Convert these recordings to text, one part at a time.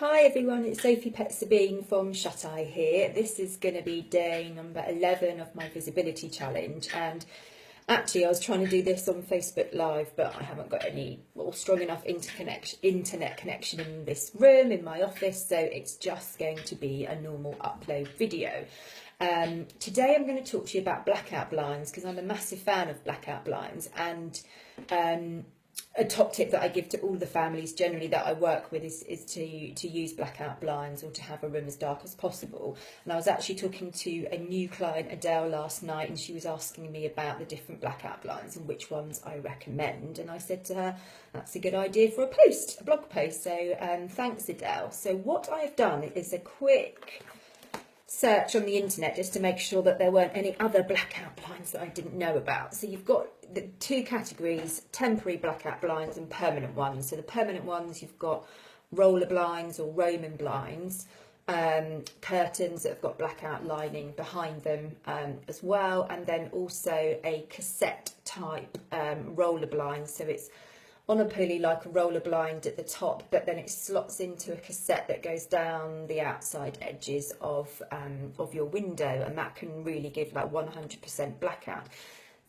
Hi everyone, it's Sophie Pet Sabine from Shut Eye here. This is going to be day number 11 of my visibility challenge, and actually I was trying to do this on Facebook Live, but I haven't got any strong enough internet connection in this room, in my office, so it's just going to be a normal upload video. Today I'm going to talk to you about blackout blinds because I'm a massive fan of blackout blinds, and a top tip that I give to all the families generally that I work with is to use blackout blinds or to have a room as dark as possible. And I was actually talking to a new client, Adele, last night, and she was asking me about the different blackout blinds and which ones I recommend. And I said to her, that's a good idea for a blog post. So thanks, Adele. So what I've done is a quick search on the internet just to make sure that there weren't any other blackout blinds that I didn't know about. So you've got the two categories: temporary blackout blinds and permanent ones. So the permanent ones, you've got roller blinds or Roman blinds, curtains that have got blackout lining behind them as well, and then also a cassette type roller blind. So it's on a pulley like a roller blind at the top, but then it slots into a cassette that goes down the outside edges of your window, and that can really give like 100% blackout.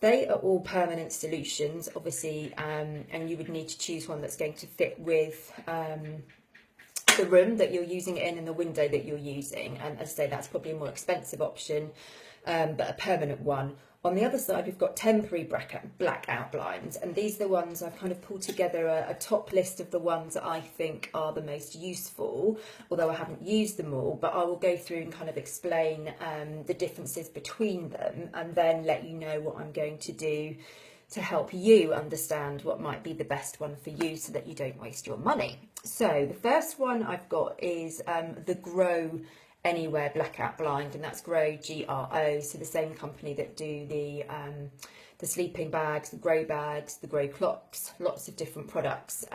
They are all permanent solutions, obviously, and you would need to choose one that's going to fit with the room that you're using it in and the window that you're using. And as I say, that's probably a more expensive option, but a permanent one. On the other side, we've got temporary blackout blinds, and these are the ones I've kind of pulled together a top list of the ones that I think are the most useful, although I haven't used them all, but I will go through and kind of explain the differences between them, and then let you know what I'm going to do to help you understand what might be the best one for you so that you don't waste your money. So the first one I've got is the Grow Anywhere blackout blind, and that's Grow, G-R-O, so the same company that do the sleeping bags, the Grow bags, the Grow clocks, lots of different products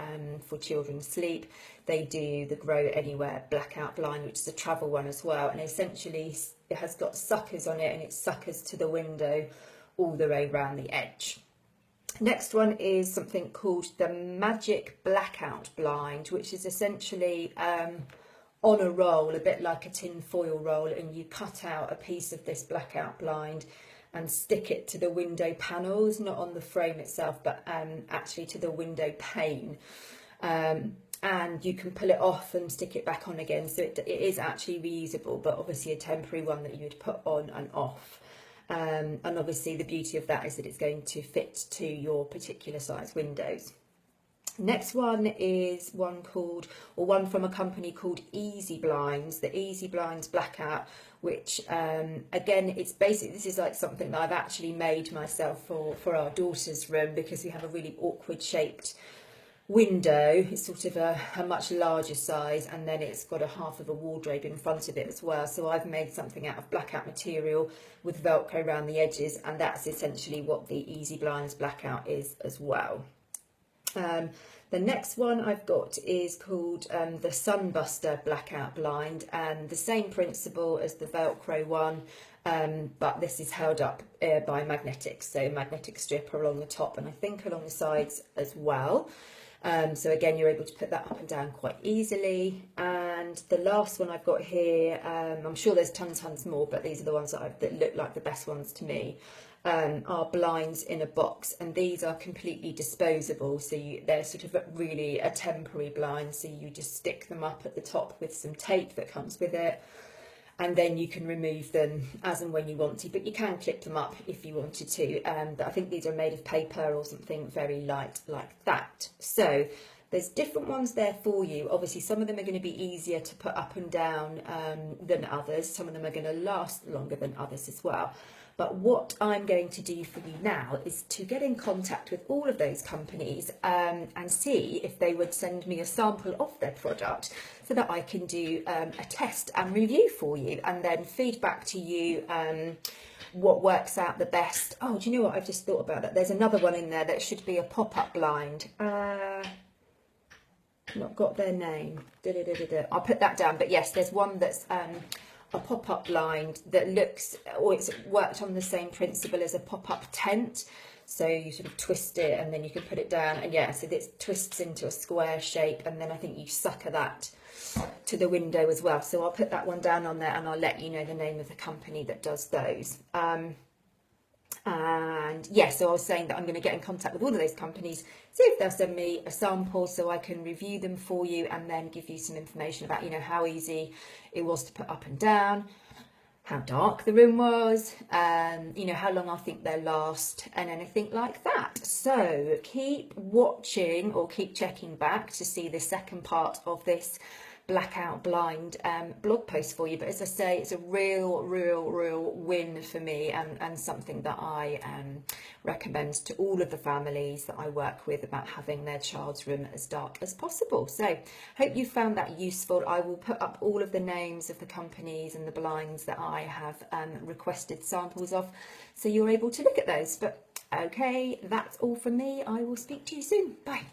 for children's sleep. They do the Grow Anywhere blackout blind, which is a travel one as well, and essentially it has got suckers on it, and it suckers to the window all the way around the edge. Next one is something called the Magic Blackout blind, which is essentially on a roll, a bit like a tin foil roll, and you cut out a piece of this blackout blind and stick it to the window panels, not on the frame itself, but actually to the window pane. And you can pull it off and stick it back on again, so it is actually reusable, but obviously a temporary one that you would put on and off. And obviously the beauty of that is that it's going to fit to your particular size windows. Next one is one from a company called Easy Blinds, the Easy Blinds Blackout, which again, it's basically, this is like something that I've actually made myself for our daughter's room, because we have a really awkward shaped window. It's sort of a much larger size, and then it's got a half of a wardrobe in front of it as well. So I've made something out of blackout material with Velcro around the edges, and that's essentially what the Easy Blinds Blackout is as well. The next one I've got is called the Sunbuster Blackout Blind, and the same principle as the Velcro one, but this is held up by magnetics, so magnetic strip along the top and I think along the sides as well. So again, you're able to put that up and down quite easily. And the last one I've got here, I'm sure there's tons more, but these are the ones that look like the best ones to me, are blinds in a box, and these are completely disposable, so they're sort of really a temporary blind, so you just stick them up at the top with some tape that comes with it, and then you can remove them as and when you want to, but you can clip them up if you wanted to. But I think these are made of paper or something very light like that. So there's different ones there for you. Obviously, some of them are going to be easier to put up and down than others. Some of them are going to last longer than others as well. But what I'm going to do for you now is to get in contact with all of those companies and see if they would send me a sample of their product so that I can do a test and review for you, and then feed back to you what works out the best. Oh, do you know what? I've just thought about that. There's another one in there that should be a pop-up blind. Not got their name. I'll put that down. But yes, there's one that's a pop-up blind that looks, or it's worked on the same principle as a pop-up tent. So you sort of twist it and then you can put it down, and yeah, so it twists into a square shape, and then I think you sucker that to the window as well. So I'll put that one down on there, and I'll let you know the name of the company that does those. And yeah, so I was saying that I'm going to get in contact with all of those companies, see if they'll send me a sample so I can review them for you, and then give you some information about, you know, how easy it was to put up and down, how dark the room was, you know, how long I think they'll last, and anything like that. So keep watching, or keep checking back to see the second part of this blackout blind blog post for you. But as I say, it's a real win for me, and something that I recommend to all of the families that I work with about having their child's room as dark as possible. So hope you found that useful. I will put up all of the names of the companies and the blinds that I have requested samples of, so you're able to look at those. But okay, that's all from me. I will speak to you soon. Bye.